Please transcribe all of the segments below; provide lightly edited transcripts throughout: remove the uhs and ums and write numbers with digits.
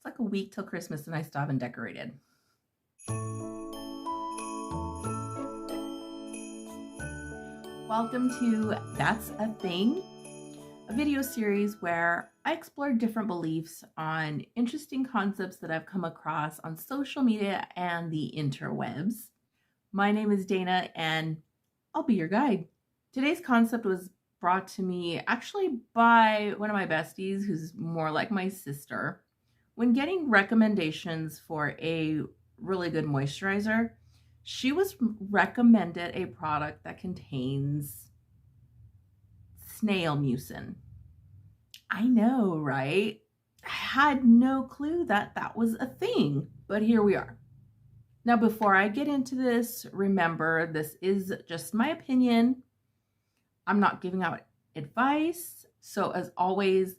It's like a week till Christmas and I still haven't decorated. Welcome to That's a Thing, a video series where I explore different beliefs on interesting concepts that I've come across on social media and the interwebs. My name is Dana and I'll be your guide. Today's concept was brought to me actually by one of my besties who's more like my sister. When getting recommendations for a really good moisturizer, she was recommended a product that contains snail mucin. I know, right? I had no clue that that was a thing, but here we are. Now, before I get into this, remember, this is just my opinion. I'm not giving out advice. So as always,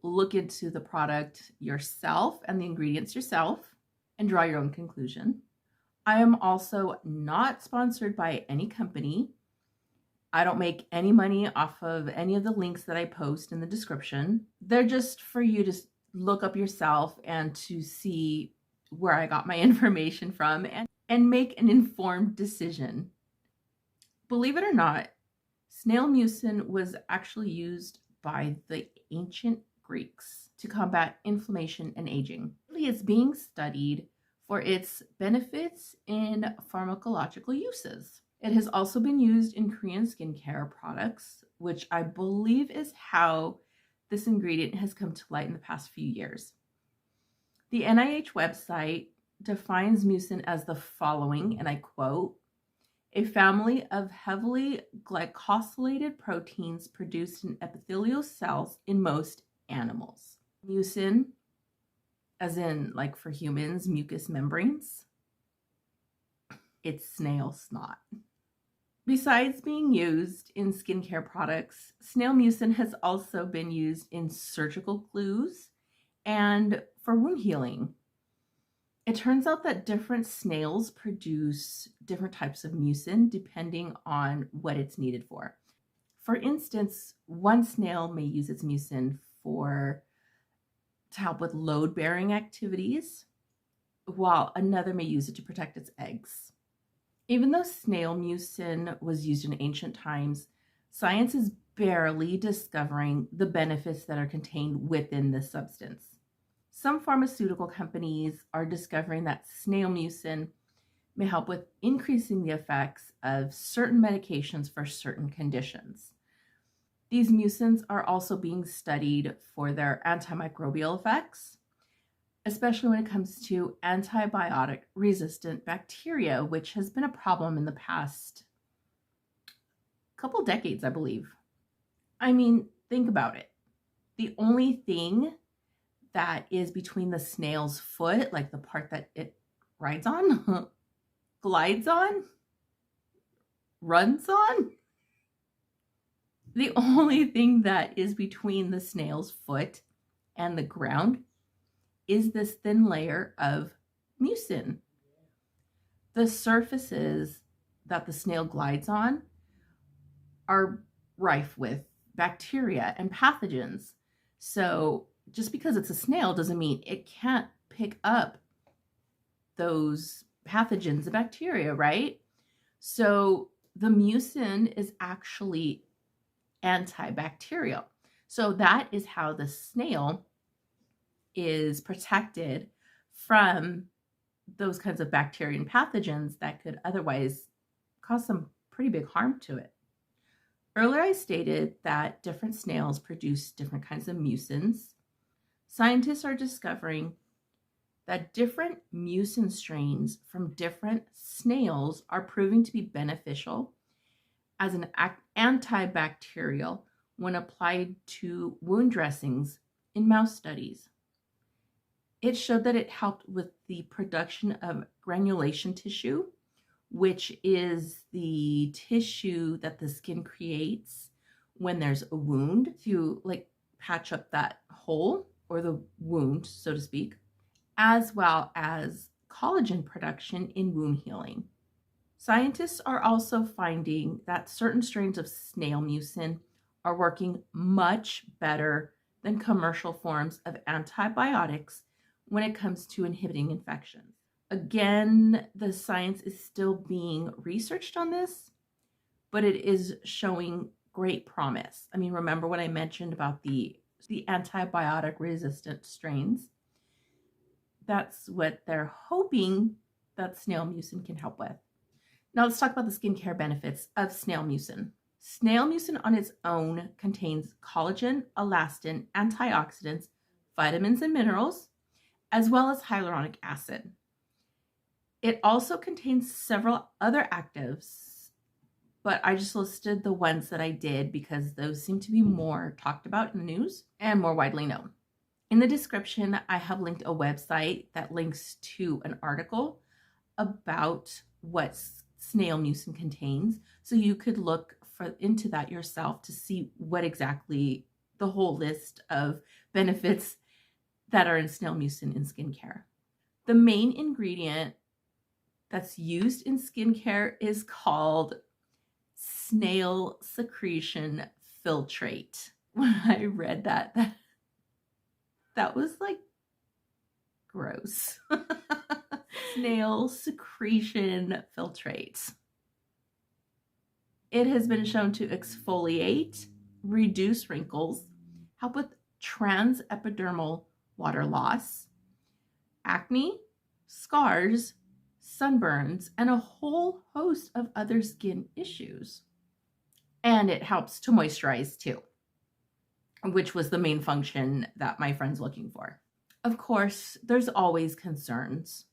look into the product yourself and the ingredients yourself and draw your own conclusion. I am also not sponsored by any company. I don't make any money off of any of the links that I post in the description. They're just for you to look up yourself and to see where I got my information from and make an informed decision. Believe it or not, snail mucin was actually used by the ancient Greeks to combat inflammation and aging. It's being studied for its benefits in pharmacological uses. It has also been used in Korean skincare products, which I believe is how this ingredient has come to light in the past few years. The NIH website defines mucin as the following, and I quote, "A family of heavily glycosylated proteins produced in epithelial cells in most animals." Mucin, as in like for humans, mucous membranes, it's snail snot. Besides being used in skincare products, snail mucin has also been used in surgical glues and for wound healing. It turns out that different snails produce different types of mucin depending on what it's needed for. For instance, one snail may use its mucin to help with load-bearing activities, while another may use it to protect its eggs. Even though snail mucin was used in ancient times, science is barely discovering the benefits that are contained within this substance. Some pharmaceutical companies are discovering that snail mucin may help with increasing the effects of certain medications for certain conditions. These mucins are also being studied for their antimicrobial effects, especially when it comes to antibiotic-resistant bacteria, which has been a problem in the past couple decades, I believe. I mean, think about it. The only thing that is between the snail's foot, like the part that it rides on, glides on, runs on, the only thing that is between the snail's foot and the ground is this thin layer of mucin. The surfaces that the snail glides on are rife with bacteria and pathogens. So just because it's a snail doesn't mean it can't pick up those pathogens and bacteria, right? So the mucin is actually antibacterial. So that is how the snail is protected from those kinds of bacteria and pathogens that could otherwise cause some pretty big harm to it. Earlier, I stated that different snails produce different kinds of mucins. Scientists are discovering that different mucin strains from different snails are proving to be beneficial as an antibacterial when applied to wound dressings in mouse studies. It showed that it helped with the production of granulation tissue, which is the tissue that the skin creates when there's a wound to like patch up that hole or the wound, so to speak, as well as collagen production in wound healing. Scientists are also finding that certain strains of snail mucin are working much better than commercial forms of antibiotics when it comes to inhibiting infections. Again, the science is still being researched on this, but it is showing great promise. I mean, remember what I mentioned about the antibiotic resistant strains? That's what they're hoping that snail mucin can help with. Now let's talk about the skincare benefits of snail mucin. Snail mucin on its own contains collagen, elastin, antioxidants, vitamins and minerals, as well as hyaluronic acid. It also contains several other actives, but I just listed the ones that I did because those seem to be more talked about in the news and more widely known. In the description, I have linked a website that links to an article about what snail mucin contains, so you could look into that yourself to see what exactly the whole list of benefits that are in snail mucin in skincare. The main ingredient that's used in skincare is called SNAIL secretion filtrate. When I read that was like gross. SNAIL secretion filtrate. It has been shown to exfoliate, reduce wrinkles, help with transepidermal water loss, acne, scars, sunburns, and a whole host of other skin issues. And it helps to moisturize too, which was the main function that my friend's looking for. Of course, there's always concerns.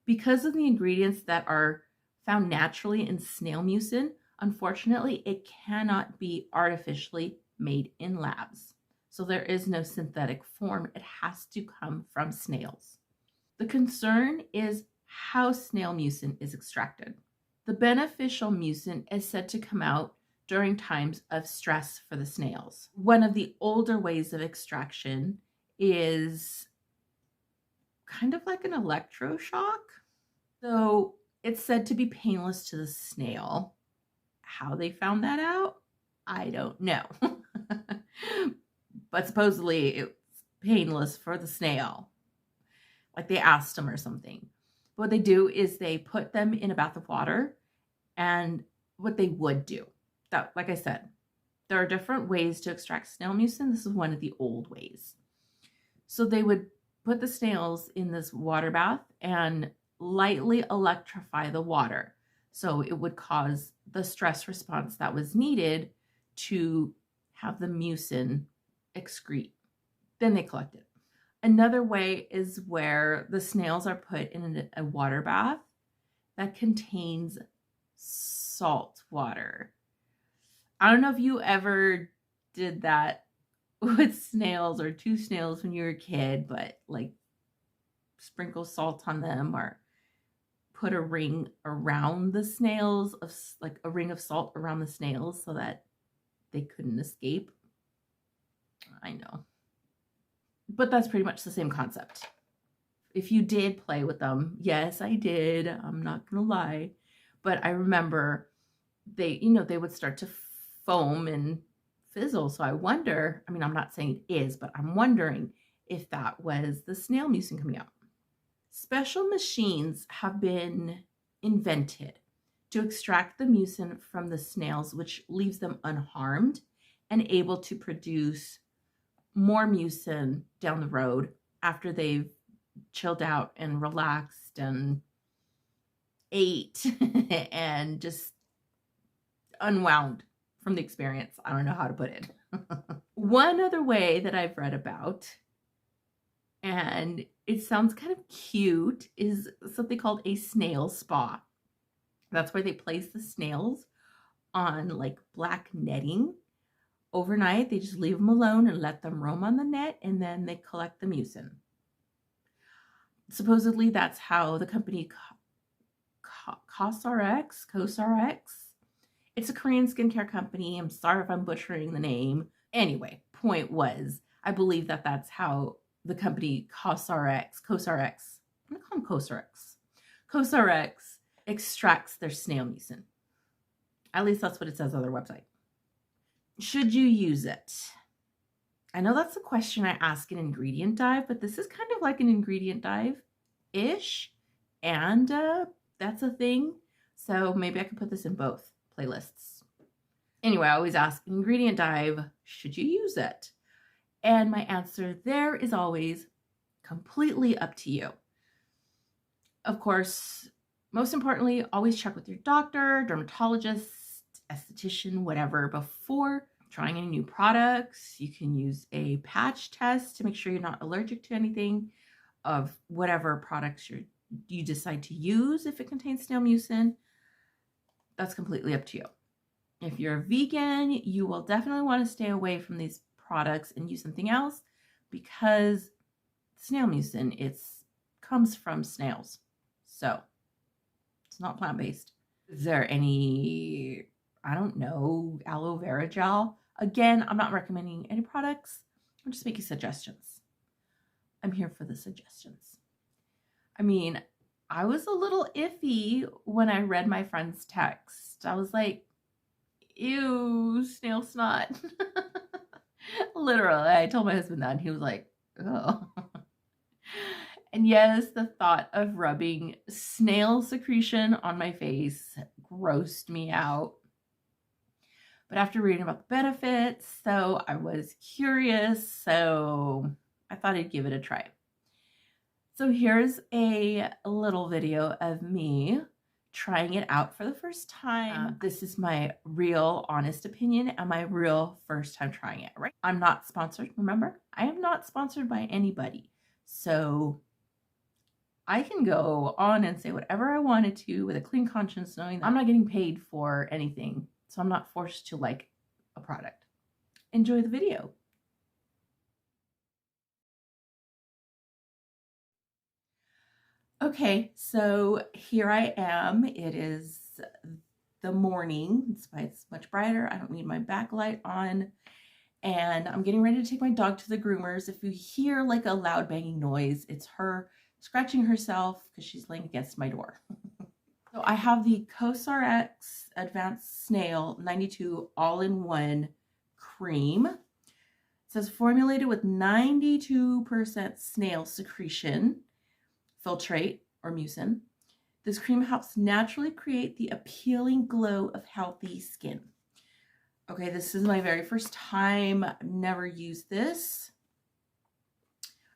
Because of the ingredients that are found naturally in snail mucin, unfortunately, it cannot be artificially made in labs. So there is no synthetic form. It has to come from snails. The concern is how snail mucin is extracted. The beneficial mucin is said to come out during times of stress for the snails. One of the older ways of extraction is kind of like an electroshock. So it's said to be painless to the snail. How they found that out, I don't know. But supposedly it's painless for the snail. Like they asked them or something. But what they do is they put them in a bath of water, and what they would do, that, like I said, there are different ways to extract snail mucin. This is one of the old ways. So they would put the snails in this water bath and lightly electrify the water. So it would cause the stress response that was needed to have the mucin excrete. Then they collect it. Another way is where the snails are put in a water bath that contains salt water. I don't know if you ever did that with snails or two snails when you were a kid, but like sprinkle salt on them or put a ring around the snails, of like a ring of salt around the snails so that they couldn't escape. I know. But that's pretty much the same concept. If you did play with them, yes, I did. I'm not going to lie. But I remember they would start to foam and fizzle. So I wonder, I mean, I'm not saying it is, but I'm wondering if that was the snail mucin coming out. Special machines have been invented to extract the mucin from the snails, which leaves them unharmed and able to produce more mucin down the road after they've chilled out and relaxed and ate and just unwound from the experience. I don't know how to put it. One other way that I've read about, and it sounds kind of cute, is something called a snail spa. That's where they place the snails on like black netting overnight. They just leave them alone and let them roam on the net, and then they collect the mucin. Supposedly that's how the company COSRX, it's a Korean skincare company. I'm sorry if I'm butchering the name. Anyway, point was, I believe that that's how the company COSRX, I'm gonna call them COSRX extracts their snail mucin. At least that's what it says on their website. Should you use it? I know that's a question I ask in ingredient dive, but this is kind of like an ingredient dive-ish, and that's a thing. So maybe I could put this in both playlists. Anyway, I always ask, ingredient dive, should you use it? And my answer there is always completely up to you. Of course, most importantly, always check with your doctor, dermatologist, esthetician, whatever, before trying any new products. You can use a patch test to make sure you're not allergic to anything of whatever products you decide to use. If it contains snail mucin, that's completely up to you. If you're a vegan, you will definitely want to stay away from these products and use something else, because snail mucin, comes from snails. So it's not plant-based. Is there any, I don't know, aloe vera gel? Again, I'm not recommending any products. I'm just making suggestions. I'm here for the suggestions. I mean, I was a little iffy when I read my friend's text. I was like, ew, snail snot. Literally, I told my husband that, and he was like, oh. And yes, the thought of rubbing snail secretion on my face grossed me out. But after reading about the benefits, so I was curious, so I thought I'd give it a try. So here's a little video of me trying it out for the first time. This is my real honest opinion and my real first time trying it, right? I'm not sponsored, remember? I am not sponsored by anybody. So I can go on and say whatever I wanted to with a clean conscience, knowing that I'm not getting paid for anything. So I'm not forced to like a product. Enjoy the video. Okay, so here I am. It is the morning. That's why it's much brighter. I don't need my backlight on. And I'm getting ready to take my dog to the groomers. If you hear like a loud banging noise, it's her scratching herself because she's laying against my door. So I have the CosRX Advanced Snail 92 all-in-one cream. It says formulated with 92% snail secretion, filtrate or mucin. This cream helps naturally create the appealing glow of healthy skin. Okay, this is my very first time. I've never used this.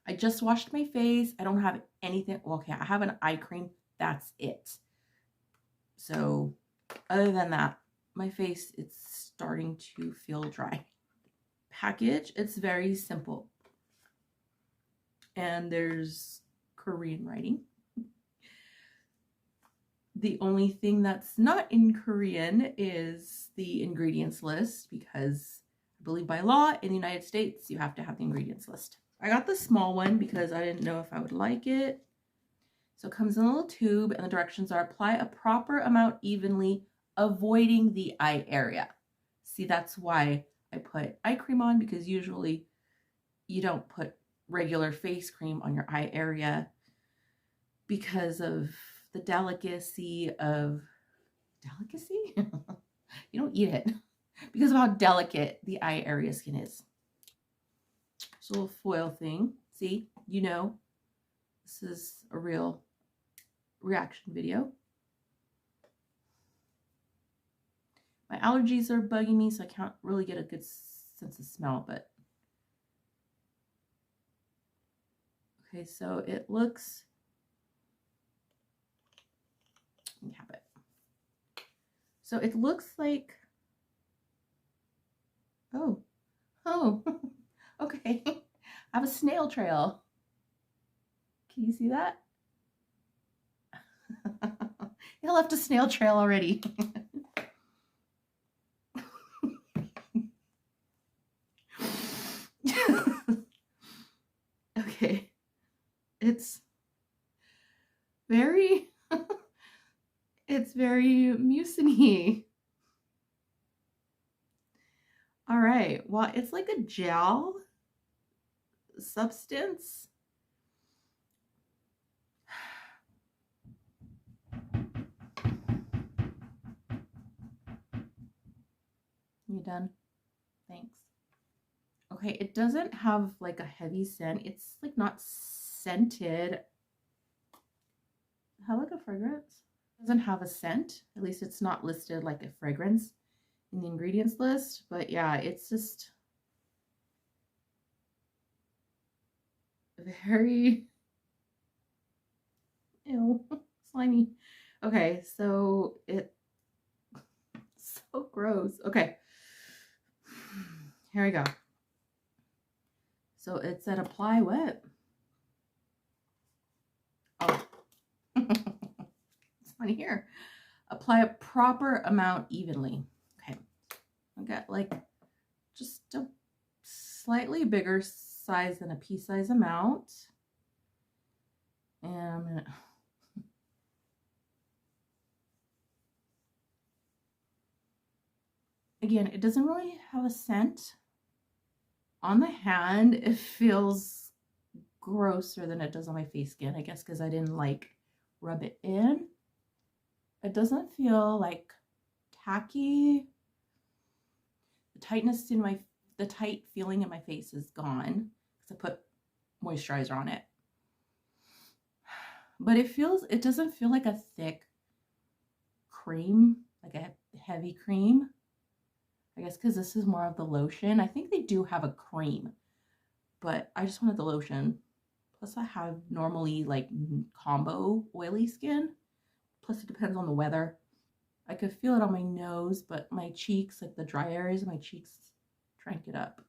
I just washed my face. I don't have anything. Well, okay, I have an eye cream. That's it. So other than that, my face, it's starting to feel dry. Package, it's very simple. And there's Korean writing. The only thing that's not in Korean is the ingredients list, because I believe by law in the United States, you have to have the ingredients list. I got the small one because I didn't know if I would like it. So it comes in a little tube, and the directions are apply a proper amount evenly, avoiding the eye area. See, that's why I put eye cream on, because usually you don't put regular face cream on your eye area because of the delicacy of, delicacy? You don't eat it. Because of how delicate the eye area skin is. It's a little foil thing. See, you know, this is a real reaction video. My allergies are bugging me, so I can't really get a good sense of smell, but okay, so it looks, let me have it. So it looks like, oh, okay. I have a snail trail. Can you see that? It left a snail trail already. Okay. It's very, it's very mucin-y. All right. Well, it's like a gel substance. You done? Thanks. Okay, it doesn't have like a heavy scent. It's like not scented. How like a fragrance? It doesn't have a scent. At least it's not listed like a fragrance in the ingredients list. But yeah, it's just very ew, slimy. Okay, so it's so gross. Okay, here we go. So it said apply wet. Oh, it's funny here. Apply a proper amount evenly. Okay, I got like just a slightly bigger size than a pea size amount. And I'm gonna, again, it doesn't really have a scent. On the hand, it feels grosser than it does on my face skin, I guess because I didn't like rub it in. It doesn't feel like tacky. The tight feeling in my face is gone because I put moisturizer on it. But it doesn't feel like a thick cream, like a heavy cream. I guess because this is more of the lotion. I think they do have a cream, but I just wanted the lotion. Plus I have normally like combo oily skin. Plus it depends on the weather. I could feel it on my nose, but my cheeks, like the dry areas of my cheeks, drank it up.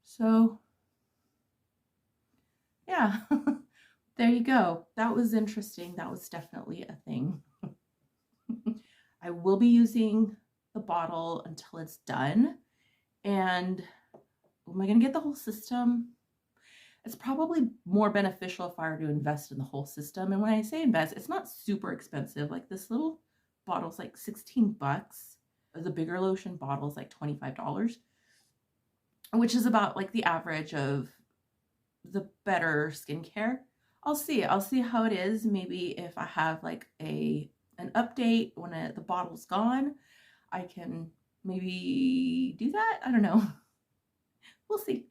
So yeah, there you go. That was interesting. That was definitely a thing. I will be using the bottle until it's done. And am I going to get the whole system? It's probably more beneficial if I were to invest in the whole system. And when I say invest, it's not super expensive. Like this little bottle's like 16 bucks. The bigger lotion bottle's like $25, which is about like the average of the better skincare. I'll see how it is. Maybe if I have like an update when the bottle's gone, I can maybe do that. I don't know. We'll see.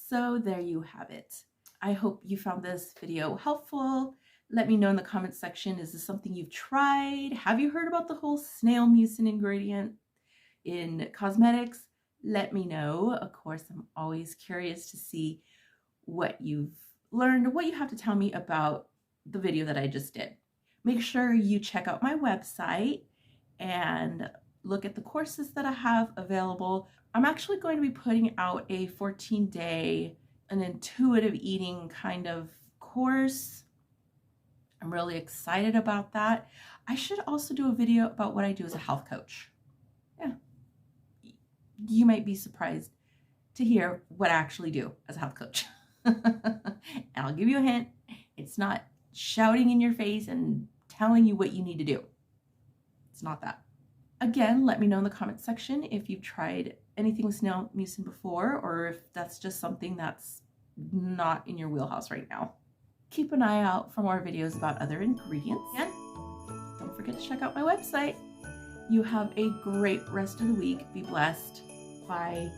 So there you have it. I hope you found this video helpful. Let me know in the comments section, is this something you've tried? Have you heard about the whole snail mucin ingredient in cosmetics? Let me know. Of course, I'm always curious to see what you've learned, what you have to tell me about the video that I just did. Make sure you check out my website and look at the courses that I have available. I'm actually going to be putting out a 14-day, an intuitive eating kind of course. I'm really excited about that. I should also do a video about what I do as a health coach. Yeah, you might be surprised to hear what I actually do as a health coach. And I'll give you a hint. It's not shouting in your face and telling you what you need to do. It's not that. Again, let me know in the comment section if you've tried anything with snail mucin before, or if that's just something that's not in your wheelhouse right now. Keep an eye out for more videos about other ingredients, and don't forget to check out my website. You have a great rest of the week. Be blessed. Bye.